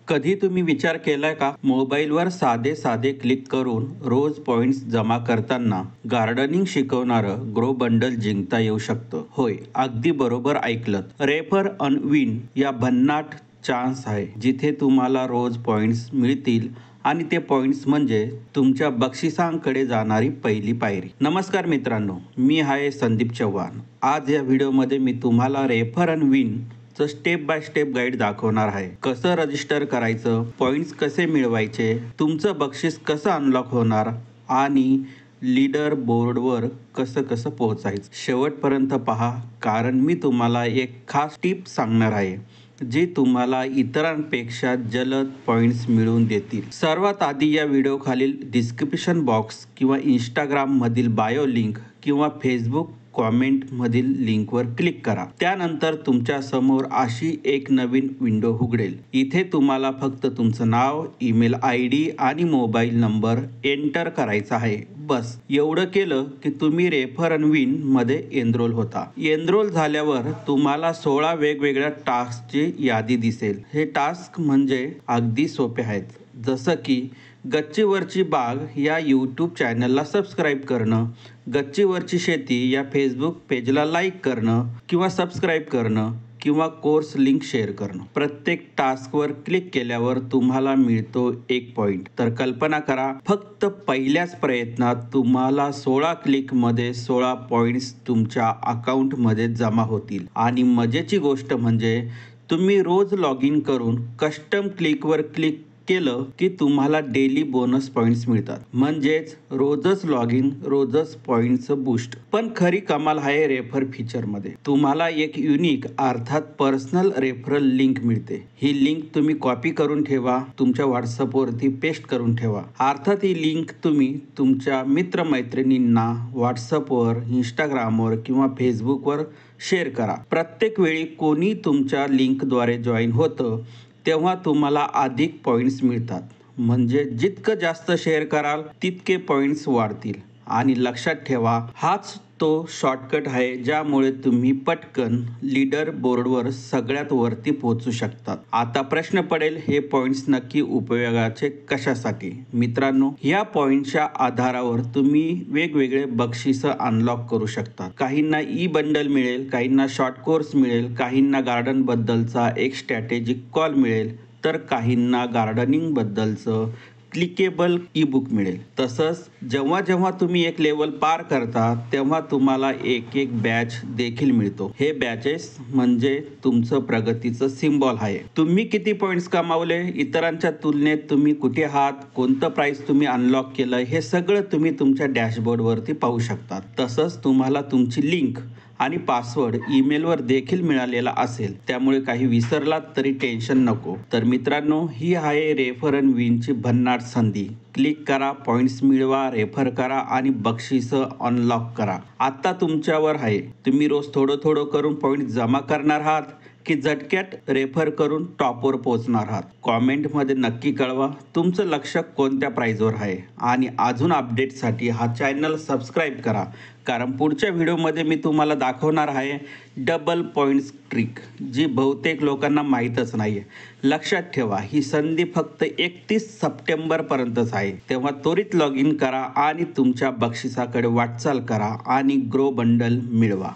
कधी तुम्ही विचार केलाय का, मोबाईलवर साधे साधे क्लिक करून रोज पॉइंट्स जमा करताना गार्डनिंग शिकवणारं ग्रो बंडल जिंकता येऊ शकतं? होय, अगदी बरोबर ऐकलत. रेफर अन विन या भन्नाट चान्स आहे, जिथे तुम्हाला रोज पॉइंट्स मिळतील आणि ते पॉइंट्स म्हणजे तुमच्या बक्षिसांकडे जाणारी पहिली पायरी. नमस्कार मित्रांनो, मी आहे संदीप चव्हाण. आज या व्हिडिओमध्ये मी तुम्हाला refer and win step by step guide दाखवणार आहे. कसं रजिस्टर करायचं, पॉइंट्स कसे मिळवायचे, तुमचं बक्षीस कसं अनलॉक होणार आणि लीडर बोर्डवर कसं कसं पोहोचायचं. शेवटपर्यंत पहा, कारण मी तुम्हाला एक खास टिप सांगणार आहे जी तुम्हाला इतरांपेक्षा जलद पॉइंट्स मिळवून देतील. सर्वात आधी या व्हिडिओ खालील डिस्क्रिप्शन बॉक्स किंवा इंस्टाग्राम मधील बायो लिंक किंवा फेसबुक कॉमेंट मधील लिंकवर क्लिक करा. त्यानंतर तुमच्या समोर अशी एक नवीन विंडो उघडेल. इथे तुम्हाला फक्त तुमचं नाव, ईमेल ID आणि मोबाईल नंबर एंटर करायचा आहे. बस एवढं केलं की तुम्ही रेफर अन विन मध्ये एनरोल होता. एनरोल झाल्यावर तुम्हाला 16 वेगवेगळ्या टास्कची यादी दिसेल. हे टास्क म्हणजे अगदी सोपे आहेत, जसं की गच्चीवरची बाग या यूट्यूब चॅनलला सबस्क्राईब करणं, गच्चीवरची शेती या फेसबुक पेजला लाईक करणं किंवा सबस्क्राईब करणं किंवा कोर्स लिंक शेअर करणं. प्रत्येक टास्कवर क्लिक केल्यावर तुम्हाला मिळतो 1 पॉइंट. तर कल्पना करा, फक्त पहिल्याच प्रयत्नात तुम्हाला 16 क्लिकमध्ये 16 पॉइंट्स तुमच्या अकाउंटमध्ये जमा होतील. आणि मजेची गोष्ट म्हणजे तुम्ही रोज लॉग इन करून कस्टम क्लिकवर क्लिक केलं की तुम्हाला डेली बोनस पॉइंट्स मिळतात. म्हणजेच रोजच लॉग इन, रोजच पॉइंटचं बूस्ट. पण खरी कमाल आहे रेफर फीचरमध्ये. तुम्हाला एक युनिक अर्थात पर्सनल रेफरल लिंक मिळते. ही लिंक तुम्ही कॉपी करून ठेवा, तुमच्या व्हॉट्सअपवरती पेस्ट करून ठेवा. अर्थात ही लिंक तुम्ही तुमच्या मित्रमैत्रिणींना व्हॉट्सअपवर, इंस्टाग्रामवर किंवा फेसबुकवर शेअर करा. प्रत्येक वेळी कोणी तुमच्या लिंकद्वारे जॉईन होतं तेव्हा तुम्हाला अधिक पॉइंट्स मिळतात. म्हणजे जितकं जास्त शेअर कराल तितके पॉइंट्स वाढतील. आणि लक्षात ठेवा, हाच तो शॉर्टकट आहे ज्यामुळे तुम्ही पटकन लीडर बोर्डवर सगळ्यात वरती पोहोचू शकतात. आता प्रश्न पडेल, हे पॉइंट्स नक्की उपयोगाचे कशासाठी? मित्रांनो, या पॉइंटच्या आधारावर तुम्ही वेगवेगळे बक्षिसं अनलॉक करू शकता. काहींना ई बंडल मिळेल, काहींना शॉर्ट कोर्स मिळेल, काहींना गार्डन बद्दलचा एक स्ट्रॅटेजिक कॉल मिळेल, तर काहींना गार्डनिंग बद्दलचं क्लिकेबल ई बुक मिळेल. तसंच जेव्हा जेव्हा तुम्ही एक लेवल पार करता तेव्हा तुम्हाला एक बॅच देखील मिळतो. हे बॅचेस म्हणजे तुमचं प्रगतीचं सिम्बॉल आहे. तुम्ही किती पॉइंट्स कमावले, इतरांच्या तुलनेत तुम्ही कुठे आहात, कोणतं प्राइस तुम्ही अनलॉक केलं, हे सगळं तुम्ही तुमच्या डॅशबोर्डवरती पाहू शकता. तसंच तुम्हाला तुमची लिंक आणि पासवर्ड ईमेलवर देखील मिळालेला असेल, त्यामुळे काही विसरलात तरी टेन्शन नको. तर मित्रांनो, ही आहे रेफर अन विनची भन्नाट संधी. क्लिक करा, पॉइंट्स मिळवा, रेफर करा आणि बक्षिसं अनलॉक करा. आता तुमच्यावर आहे. तुम्ही रोज थोडं थोडं करून पॉइंट जमा करणार आहात की झटक्यात रेफर करून टॉपवर पोहोचणार आहात? कॉमेंटमध्ये नक्की कळवा तुमचं लक्ष कोणत्या प्राइजवर आहे. आणि अजून अपडेटसाठी हा चॅनल सबस्क्राईब करा, कारण पुढच्या व्हिडिओमध्ये मी तुम्हाला दाखवणार आहे डबल पॉइंट्स ट्रिक, जी बहुतेक लोकांना माहीतच नाही आहे. लक्षात ठेवा, ही संधी फक्त 31 सप्टेंबरपर्यंतच आहे. तेव्हा त्वरित लॉग इन करा आणि तुमच्या बक्षिसाकडे वाटचाल करा आणि ग्रो बंडल मिळवा.